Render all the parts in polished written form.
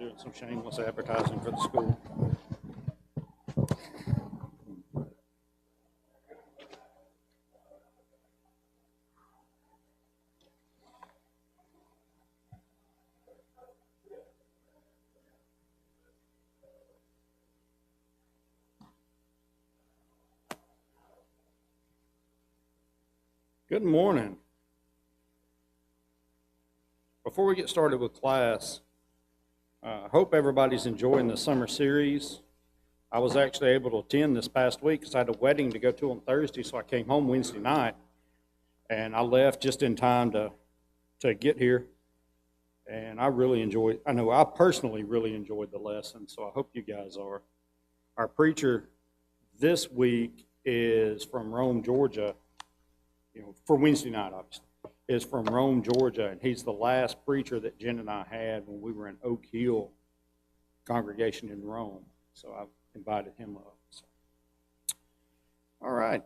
doing some shameless advertising for the school. Good morning. Before we get started with class, I hope everybody's enjoying the summer series. I was actually able to attend this past week because I had a wedding to go to on Thursday, so I came home Wednesday night, and I left just in time to get here. And I personally really enjoyed the lesson, so I hope you guys are. Our preacher this week is from Rome, Georgia, for Wednesday night, obviously, is from Rome, Georgia, and he's the last preacher that Jen and I had when we were in Oak Hill congregation in Rome. So I've invited him up. So. All right.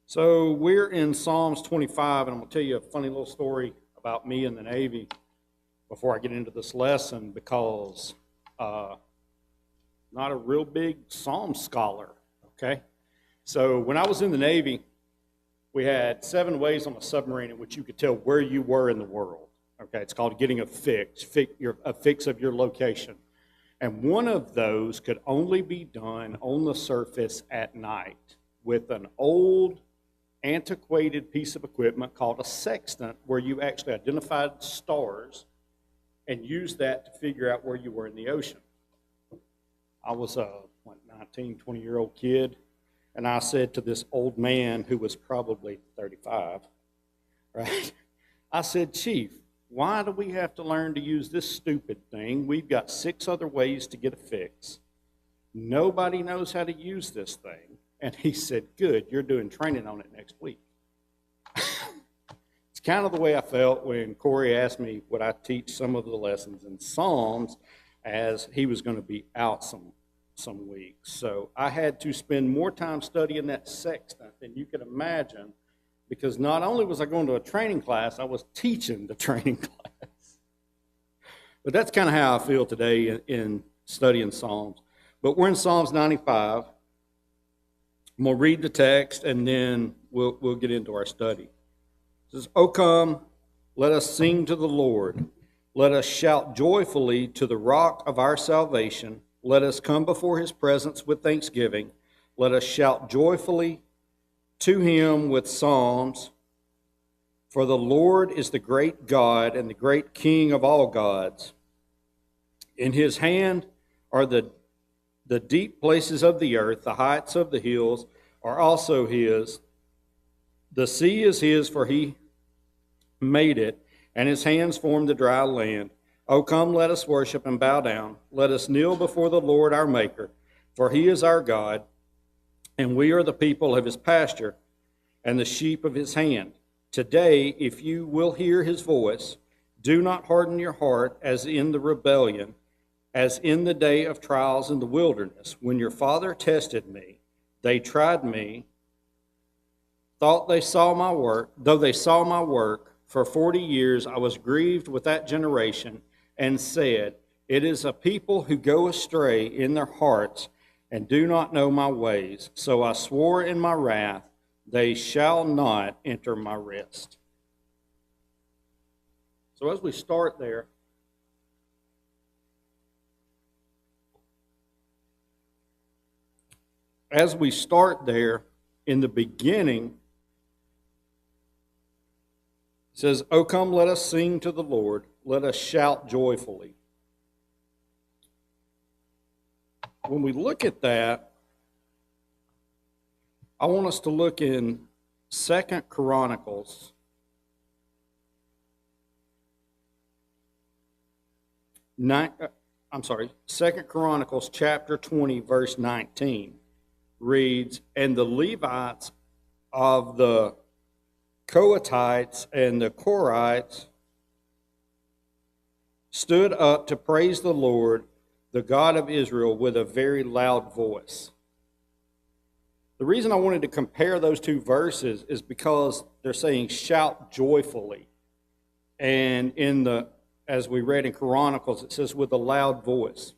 So we're in Psalms 25, and I'm going to tell you a funny little story about me in the Navy before I get into this lesson, because not a real big Psalm scholar, okay? So when I was in the Navy, we had 7 ways on a submarine in which you could tell where you were in the world. Okay, it's called getting a fix of your location. And one of those could only be done on the surface at night with an old, antiquated piece of equipment called a sextant, where you actually identified stars and used that to figure out where you were in the ocean. I was a 19, 20-year-old kid. And I said to this old man who was probably 35, right? I said, "Chief, why do we have to learn to use this stupid thing? We've got 6 other ways to get a fix. Nobody knows how to use this thing." And he said, "Good, you're doing training on it next week." It's kind of the way I felt when Corey asked me would I teach some of the lessons in Psalms, as he was going to be out some weeks. So I had to spend more time studying that sextant than you could imagine, because not only was I going to a training class, I was teaching the training class. But that's kind of how I feel today in studying Psalms. But we're in Psalms 95. I'm going to read the text, and then we'll get into our study. It says, "O come, let us sing to the Lord. Let us shout joyfully to the rock of our salvation. Let us come before his presence with thanksgiving. Let us shout joyfully to him with psalms. For the Lord is the great God and the great King of all gods. In his hand are the deep places of the earth. The heights of the hills are also his. The sea is his, for he made it, and his hands formed the dry land. O come, let us worship and bow down. Let us kneel before the Lord our Maker, for he is our God, and we are the people of his pasture and the sheep of his hand. Today, if you will hear his voice, do not harden your heart as in the rebellion, as in the day of trials in the wilderness, when your father tested me. They tried me, though they saw my work. For 40 years I was grieved with that generation, and said, it is a people who go astray in their hearts and do not know my ways. So I swore in my wrath, they shall not enter my rest." So as we start there, in the beginning, it says, "O come, let us sing to the Lord. Let us shout joyfully." When we look at that, I want us to look in 2 Chronicles. Second Chronicles chapter 20, verse 19 reads, "And the Levites of the Kohathites and the Korites stood up to praise the Lord, the God of Israel, with a very loud voice." The reason I wanted to compare those 2 verses is because they're saying shout joyfully. And in the as we read in Chronicles, it says, with a loud voice.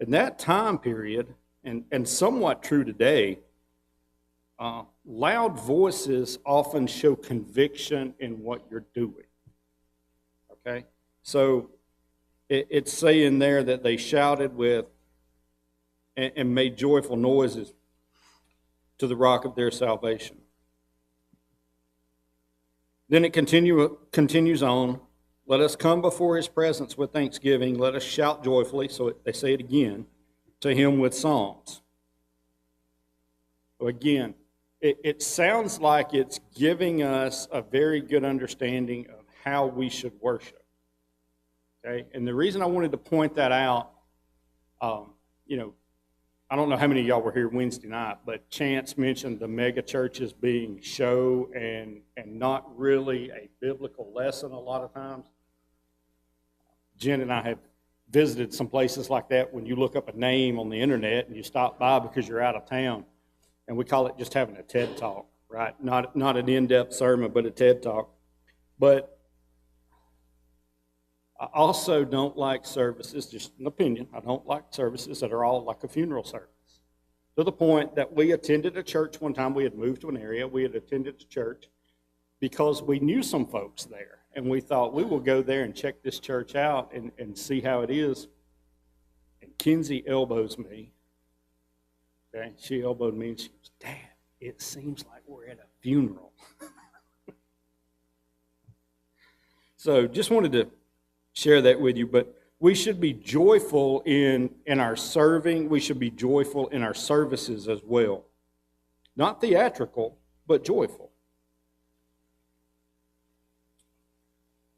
In that time period, and somewhat true today, loud voices often show conviction in what you're doing. Okay? So it's saying there that they shouted with and made joyful noises to the rock of their salvation. Then it continues on. Let us come before his presence with thanksgiving. Let us shout joyfully, so they say it again, to him with psalms. So again, it sounds like it's giving us a very good understanding of how we should worship. Okay? And the reason I wanted to point that out, I don't know how many of y'all were here Wednesday night, but Chance mentioned the mega churches being show and not really a biblical lesson a lot of times. Jen and I have visited some places like that when you look up a name on the internet and you stop by because you're out of town. And we call it just having a TED Talk, right? Not an in-depth sermon, but a TED Talk. But I also don't like services, just an opinion, I don't like services that are all like a funeral service. To the point that we attended a church one time, we had moved to an area, we had attended a church because we knew some folks there. And we thought, we will go there and check this church out and see how it is. And Kinsey elbows me. Okay? She elbowed me and she goes, Dad, it seems like we're at a funeral. So just wanted to share that with you. But we should be joyful in our serving. We should be joyful in our services as well. Not theatrical, but joyful.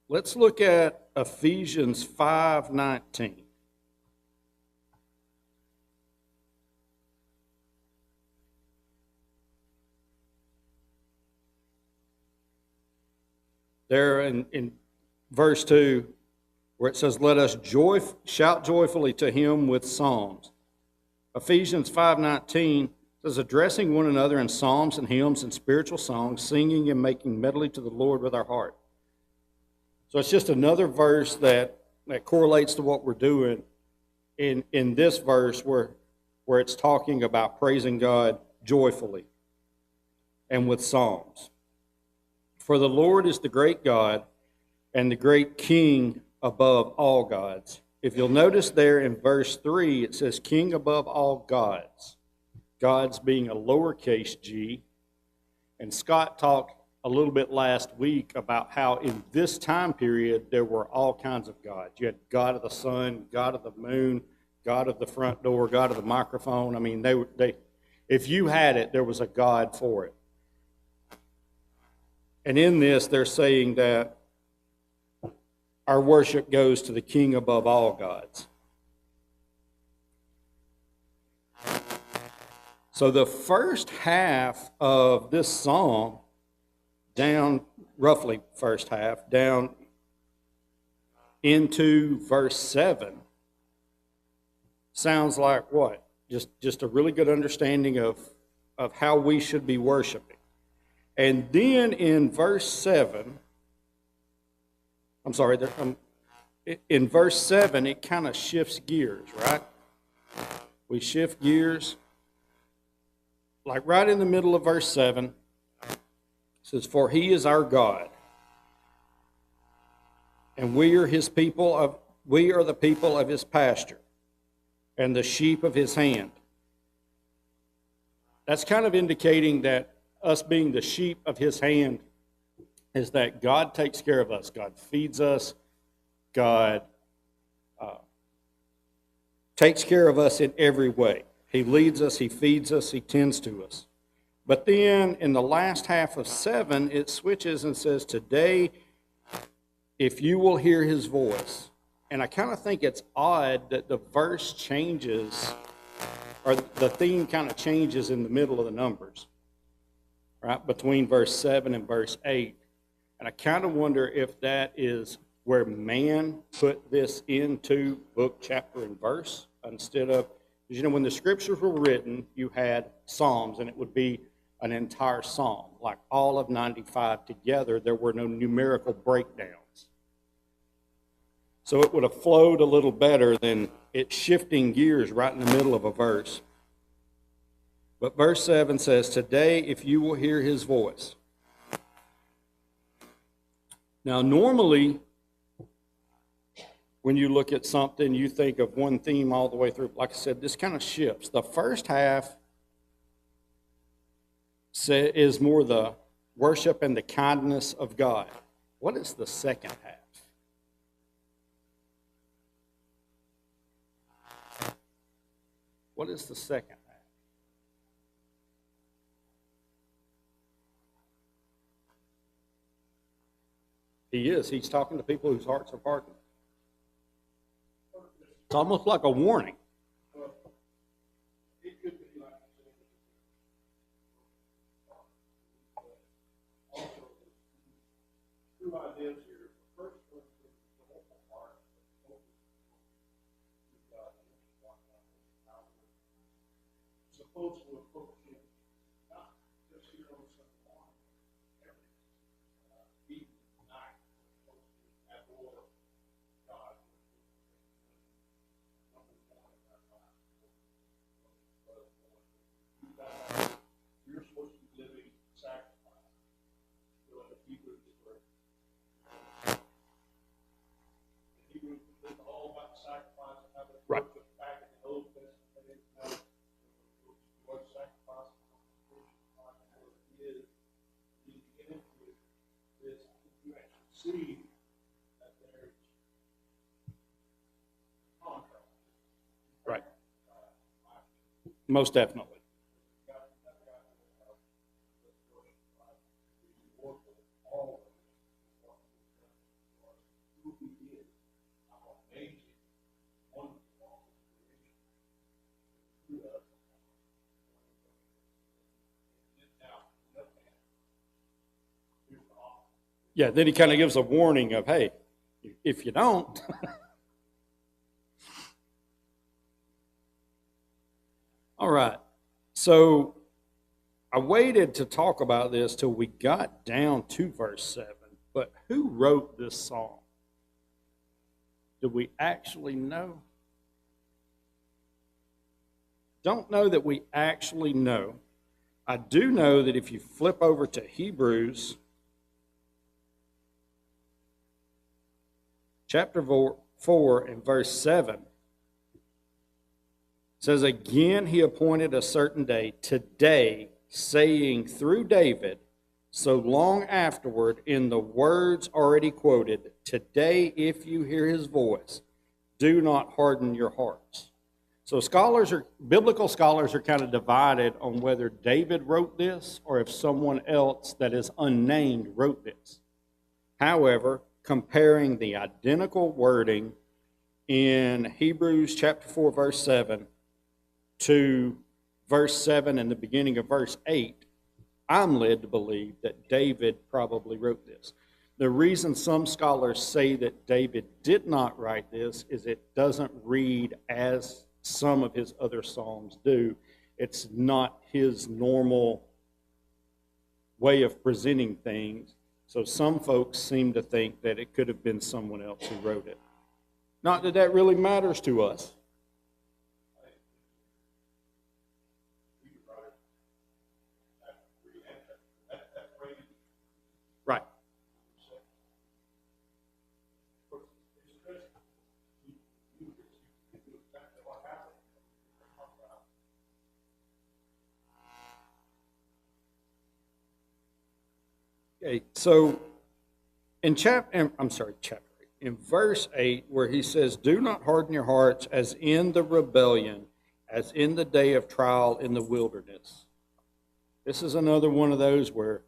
Let's look at Ephesians 5:19. There in verse 2, where it says, let us shout joyfully to him with psalms. Ephesians 5:19 says, addressing one another in psalms and hymns and spiritual songs, singing and making melody to the Lord with our heart. So it's just another verse that correlates to what we're doing in this verse where it's talking about praising God joyfully and with psalms. For the Lord is the great God and the great King above all gods. If you'll notice there in verse 3, it says King above all gods. Gods being a lowercase g. And Scott talked a little bit last week about how in this time period there were all kinds of gods. You had God of the sun, God of the moon, God of the front door, God of the microphone. I mean, they if you had it, there was a God for it. And in this, they're saying that our worship goes to the King above all gods. So the first half of this song, down, roughly first half, down into verse 7, sounds like what? Just a really good understanding of how we should be worshiping. And then in verse 7, in verse 7, it kind of shifts gears, right? We shift gears. Like right in the middle of verse 7, it says, for he is our God, and we are the people of his pasture, and the sheep of his hand. That's kind of indicating that us being the sheep of his hand is that God takes care of us. God feeds us. God takes care of us in every way. He leads us, he feeds us, he tends to us. But then in the last half of 7, it switches and says, today, if you will hear his voice. And I kind of think it's odd that the verse changes, or the theme kind of changes in the middle of the numbers, right, between verse 7 and verse 8. And I kind of wonder if that is where man put this into book, chapter, and verse instead of, because, when the scriptures were written, you had psalms, and it would be an entire psalm, like all of 95 together. There were no numerical breakdowns. So it would have flowed a little better than it shifting gears right in the middle of a verse. But verse 7 says, today if you will hear his voice. Now normally, when you look at something, you think of one theme all the way through. Like I said, this kind of shifts. The first half is more the worship and the kindness of God. What is the second half? What is the second half? He is. He's talking to people whose hearts are hardened. It's almost like a warning. Right. Right. Most definitely. Yeah, then he kind of gives a warning of, hey, if you don't. All right. So I waited to talk about this till we got down to verse 7. But who wrote this song? Do we actually know? Don't know that we actually know. I do know that if you flip over to Hebrews chapter 4 and verse 7, says, again he appointed a certain day, today, saying through David, so long afterward, in the words already quoted, today if you hear his voice, do not harden your hearts. So biblical scholars are kind of divided on whether David wrote this or if someone else that is unnamed wrote this. However, comparing the identical wording in Hebrews chapter 4, verse 7 to verse 7 and the beginning of verse 8, I'm led to believe that David probably wrote this. The reason some scholars say that David did not write this is it doesn't read as some of his other psalms do. It's not his normal way of presenting things. So some folks seem to think that it could have been someone else who wrote it. Not that that really matters to us. Right. Okay, so in in verse 8, where he says, do not harden your hearts as in the rebellion, as in the day of trial in the wilderness. This is another one of those where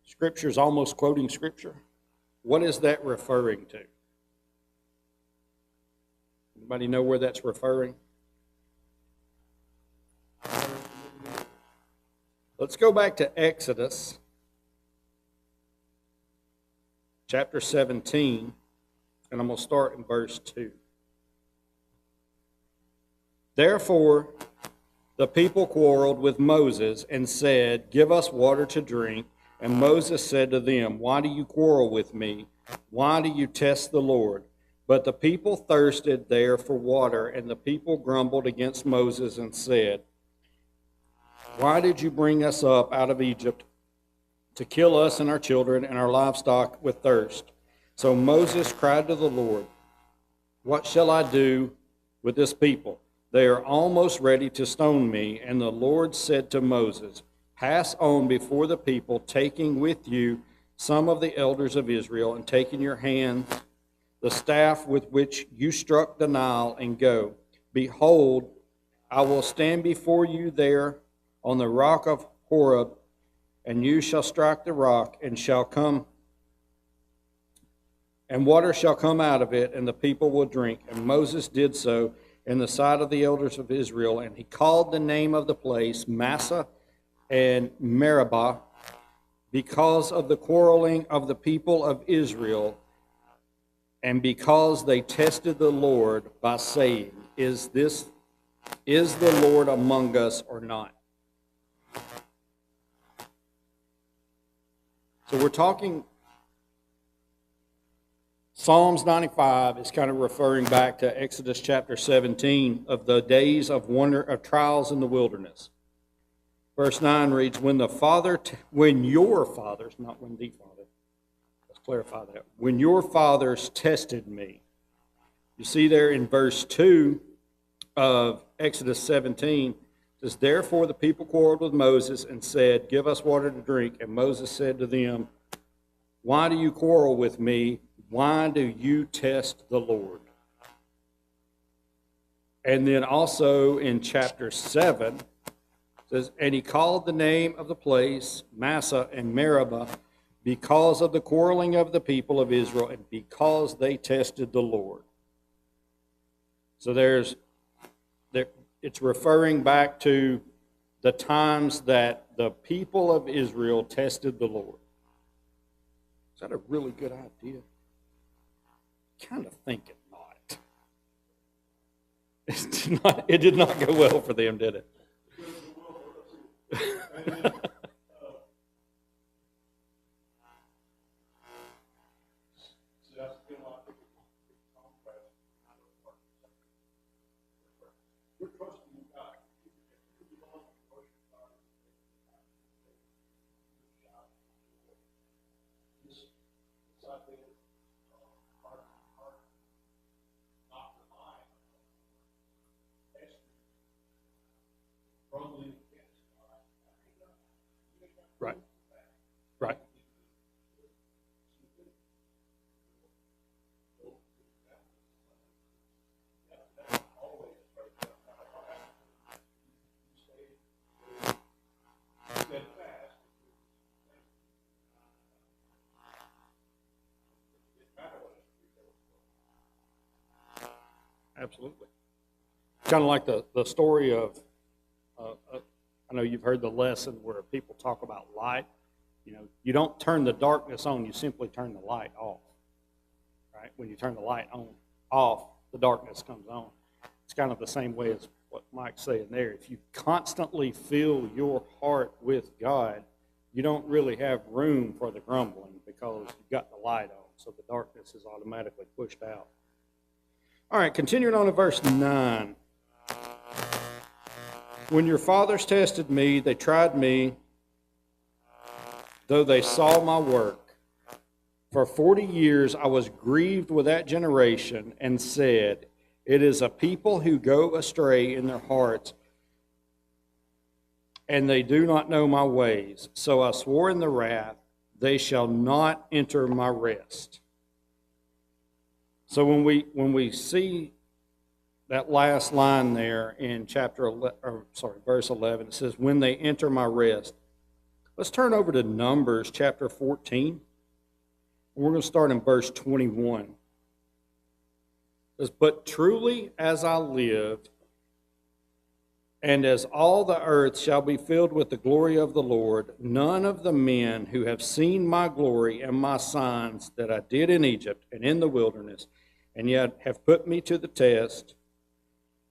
Scripture is almost quoting Scripture. What is that referring to? Anybody know where that's referring? Let's go back to Exodus chapter 17, and I'm going to start in verse 2. Therefore, the people quarreled with Moses and said, give us water to drink. And Moses said to them, Why do you quarrel with me? Why do you test the Lord? But the people thirsted there for water, and the people grumbled against Moses and said, Why did you bring us up out of Egypt to kill us and our children and our livestock with thirst? So Moses cried to the Lord, What shall I do with this people? They are almost ready to stone me. And the Lord said to Moses, Pass on before the people, taking with you some of the elders of Israel, and taking your hand the staff with which you struck the Nile, and go. Behold, I will stand before you there on the rock of Horeb, and you shall strike the rock, and water shall come out of it, and the people will drink. And Moses did so in the sight of the elders of Israel, and he called the name of the place Massah and Meribah, because of the quarreling of the people of Israel, and because they tested the Lord by saying, Is the Lord among us or not? So we're talking, Psalms 95 is kind of referring back to Exodus chapter 17 of the days of wonder, of trials in the wilderness. Verse 9 reads, when your fathers, not when the father, let's clarify that, when your fathers tested me. You see there in verse 2 of Exodus 17, it says, therefore the people quarreled with Moses and said, give us water to drink. And Moses said to them, why do you quarrel with me? Why do you test the Lord? And then also in chapter 7, it says, and he called the name of the place Massah and Meribah because of the quarreling of the people of Israel and because they tested the Lord. So it's referring back to the times that the people of Israel tested the Lord. Is that a really good idea? Kind of think it not. It did not go well for them, did it? Right. Right. Absolutely. Kind of like the story of, I know you've heard the lesson where people talk about light. You know, you don't turn the darkness on, you simply turn the light off. Right? When you turn the light off, the darkness comes on. It's kind of the same way as what Mike's saying there. If you constantly fill your heart with God, you don't really have room for the grumbling because you've got the light on, so the darkness is automatically pushed out. All right, continuing on to verse 9. When your fathers tested me, they tried me, though they saw my work. For 40 years I was grieved with that generation and said, it is a people who go astray in their hearts, and they do not know my ways. So I swore in the wrath, they shall not enter my rest. So when we see that last line there in verse 11, it says, when they enter my rest. Let's turn over to Numbers chapter 14. We're going to start in verse 21. It says, but truly as I live, and as all the earth shall be filled with the glory of the Lord, none of the men who have seen my glory and my signs that I did in Egypt and in the wilderness, and yet have put me to the test,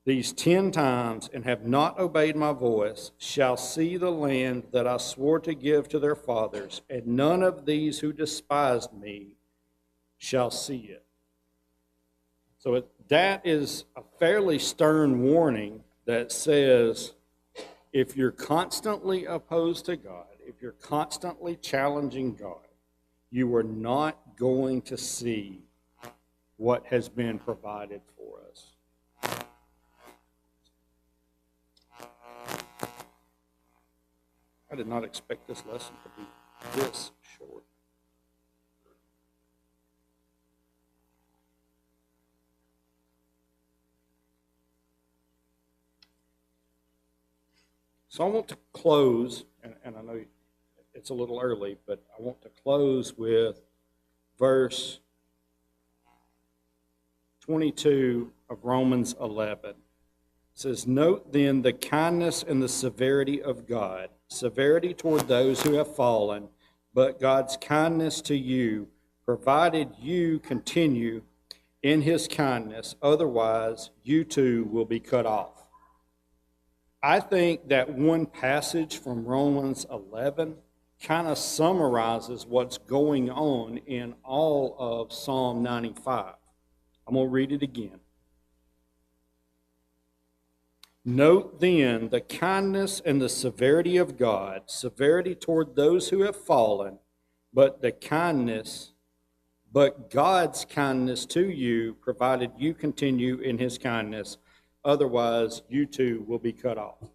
these 10 times and have not obeyed my voice shall see the land that I swore to give to their fathers, and none of these who despised me shall see it. So that is a fairly stern warning that says if you're constantly opposed to God, if you're constantly challenging God, you are not going to see what has been provided for us. I did not expect this lesson to be this short. So I want to close, and I know it's a little early, but I want to close with verse 22 of Romans 11. It says, "Note then the kindness and the severity of God, severity toward those who have fallen, but God's kindness to you, provided you continue in his kindness, otherwise you too will be cut off." I think that one passage from Romans 11 kind of summarizes what's going on in all of Psalm 95. I'm going to read it again. "Note then the kindness and the severity of God, severity toward those who have fallen, but God's kindness to you, provided you continue in his kindness, otherwise you too will be cut off."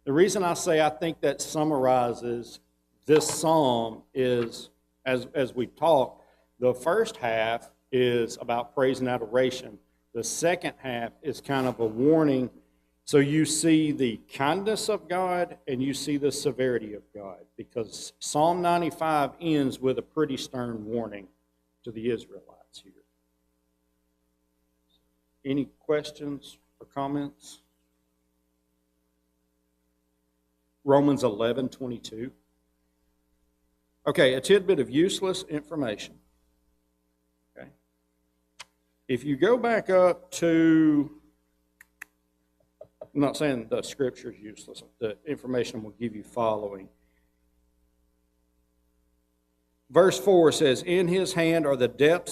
The reason I say I think that summarizes this psalm is, as we've talked, the first half is about praise and adoration. The second half is kind of a warning. So you see the kindness of God and you see the severity of God, because Psalm 95 ends with a pretty stern warning to the Israelites here. Any questions or comments? Romans 11:22. Okay, a tidbit of useless information. Okay. If you go back up to, I'm not saying the scripture is useless, the information will give you following. Verse 4 says, "In his hand are the deep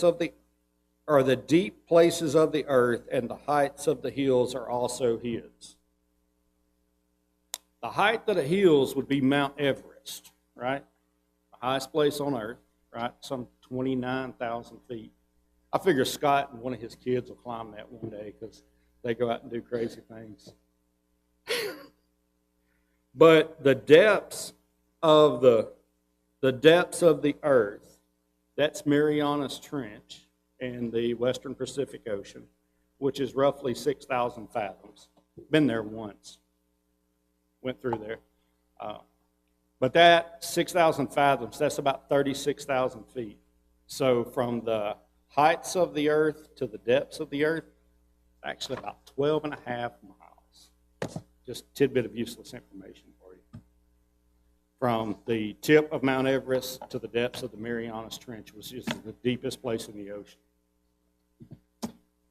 places of the earth, and the heights of the hills are also his." The height of the hills would be Mount Everest, right? The highest place on earth, right? Some 29,000 feet. I figure Scott and one of his kids will climb that one day because they go out and do crazy things. But the depths of the earth, that's Marianas Trench in the Western Pacific Ocean, which is roughly 6,000 fathoms. Been there once. Went through there. But that 6,000 fathoms, that's about 36,000 feet. So from the heights of the earth to the depths of the earth, actually about 12 and a half miles. Just a tidbit of useless information for you. From the tip of Mount Everest to the depths of the Marianas Trench, which is the deepest place in the ocean.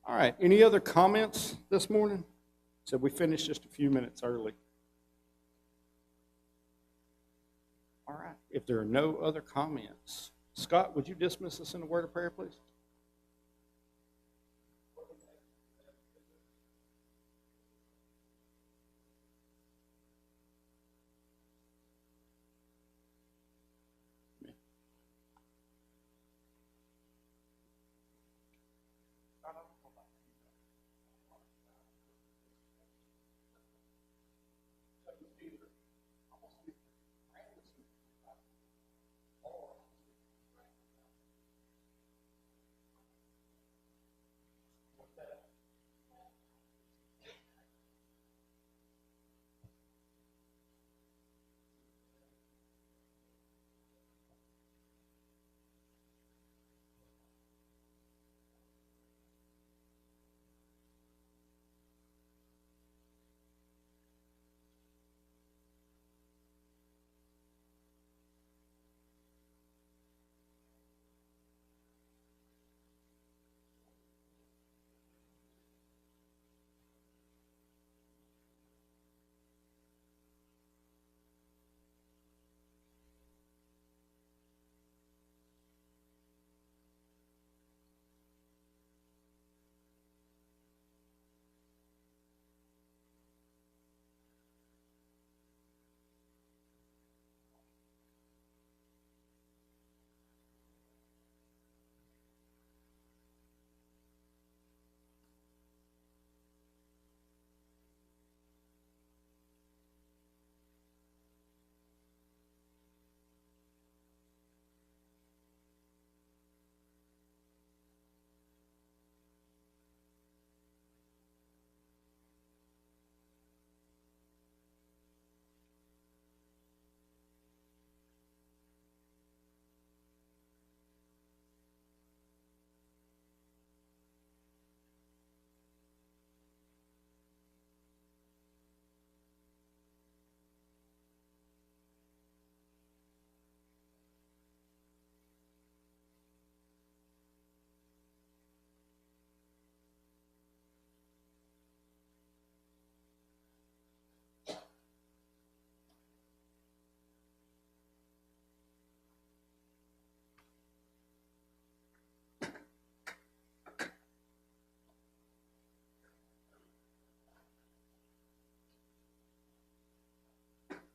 All right, any other comments this morning? So we finished just a few minutes early. All right, if there are no other comments, Scott, would you dismiss us in a word of prayer, please?